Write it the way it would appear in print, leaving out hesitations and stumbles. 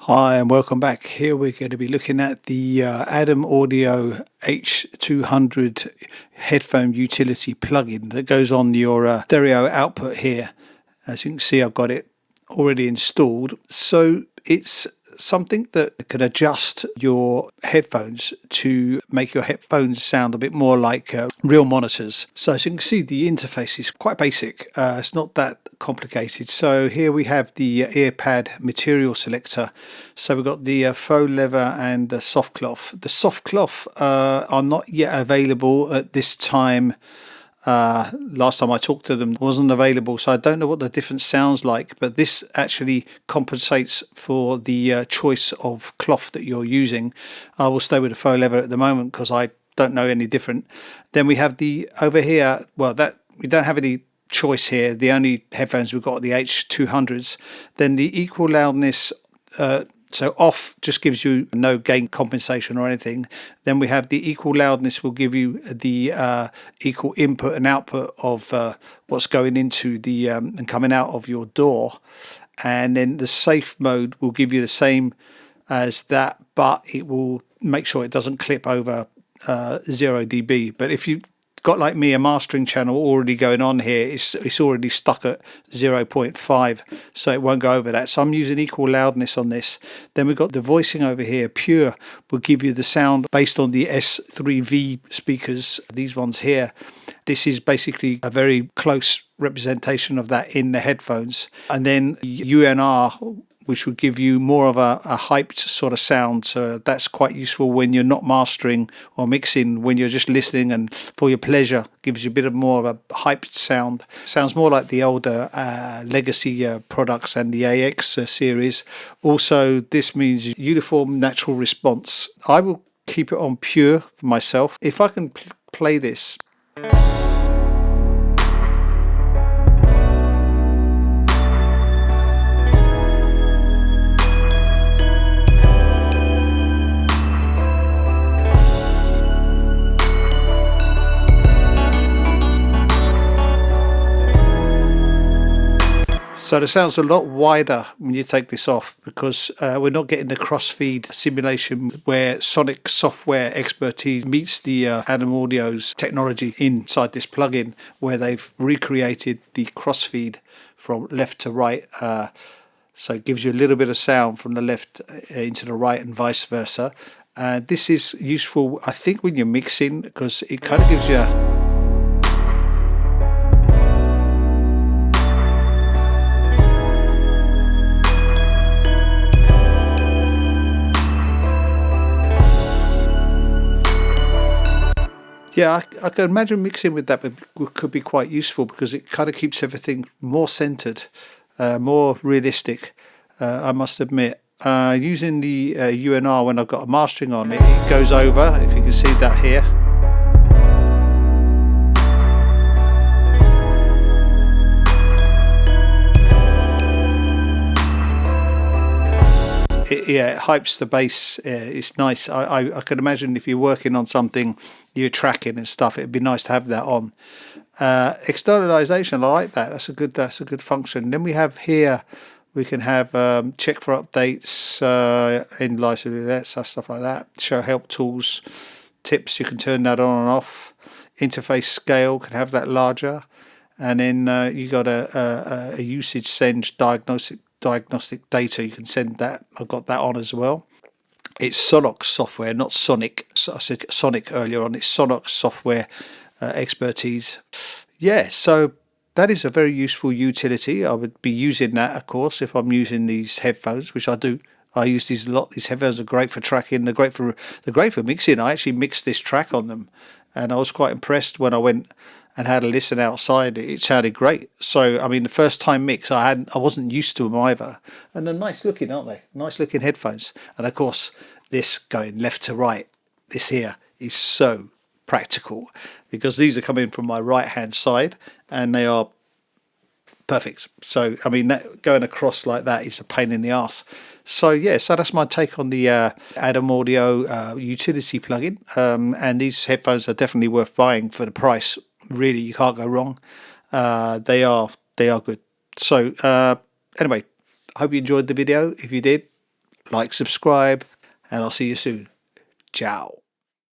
Hi and welcome back. Here we're going to be looking at the Adam Audio H200 headphone utility plugin that goes on your stereo output here. As you can see, I've got it already installed. So it's something that can adjust your headphones to make your headphones sound a bit more like real monitors. So as you can see, the interface is quite basic. It's not that complicated. So here we have the earpad material selector. So we've got the faux leather and the soft cloth. The soft cloth are not yet available at this time. Last time I talked to them wasn't available, so I don't know what the difference sounds like, but this actually compensates for the choice of cloth that you're using. I will stay with the faux leather at the moment because I don't know any different. Then we have the over here, well, that we don't have any choice here. The only headphones we've got are the H200s. Then the equal loudness, so off just gives you no gain compensation or anything. Then we have the equal loudness will give you the equal input and output of what's going into the and coming out of your door. And then the safe mode will give you the same as that, but it will make sure it doesn't clip over 0 dB. But if you've got, like me, a mastering channel already going on here, it's already stuck at 0.5, so it won't go over that. So I'm using equal loudness on this. Then we've got the voicing over here. Pure will give you the sound based on the S3V speakers, these ones here. This is basically a very close representation of that in the headphones. And then UNR, which would give you more of a hyped sort of sound. So that's quite useful when you're not mastering or mixing, when you're just listening and for your pleasure. Gives you a bit of more of a hyped sound. Sounds more like the older legacy products and the AX series. Also, this means uniform natural response. I will keep it on pure for myself. If I can play this. So the sound's a lot wider when you take this off because we're not getting the crossfeed simulation where sonic software expertise meets the Adam Audio's technology inside this plugin, where they've recreated the crossfeed from left to right. So it gives you a little bit of sound from the left into the right and vice versa. This is useful, I think, when you're mixing, because it kind of gives you Yeah, I can imagine mixing with that could be quite useful because it kind of keeps everything more centered, more realistic, I must admit. Using the UNR when I've got a mastering on, it goes over, if you can see that here. It hypes the bass. It's nice. I could imagine if you're working on something, you're tracking and stuff, it'd be nice to have that on. Externalization, I like that. That's a good function. Then we have here, we can have check for updates, in license, stuff like that. Show help tools, tips. You can turn that on and off. Interface scale, can have that larger. And then you got a usage send diagnostic data. You can send that. I've got that on as well. It's Sonox software, not Sonic. I said Sonic earlier on. It's Sonox software expertise. Yeah, so that is a very useful utility. I would be using that, of course, if I'm using these headphones, which I do. I use these a lot. These headphones are great for tracking. They're great for mixing. I actually mixed this track on them, and I was quite impressed when I went and had a listen outside. It sounded great. So I mean, the first time mix, I wasn't used to them either, and they're nice looking, aren't they? Nice looking headphones. And of course, this going left to right, this here is so practical because these are coming from my right hand side and they are perfect. So I mean, that going across like that is a pain in the arse. So yeah, so that's my take on the Adam Audio utility plugin, and these headphones are definitely worth buying for the price. Really, you can't go wrong. They are good. So anyway, I hope you enjoyed the video. If you did, like, subscribe, and I'll see you soon. Ciao.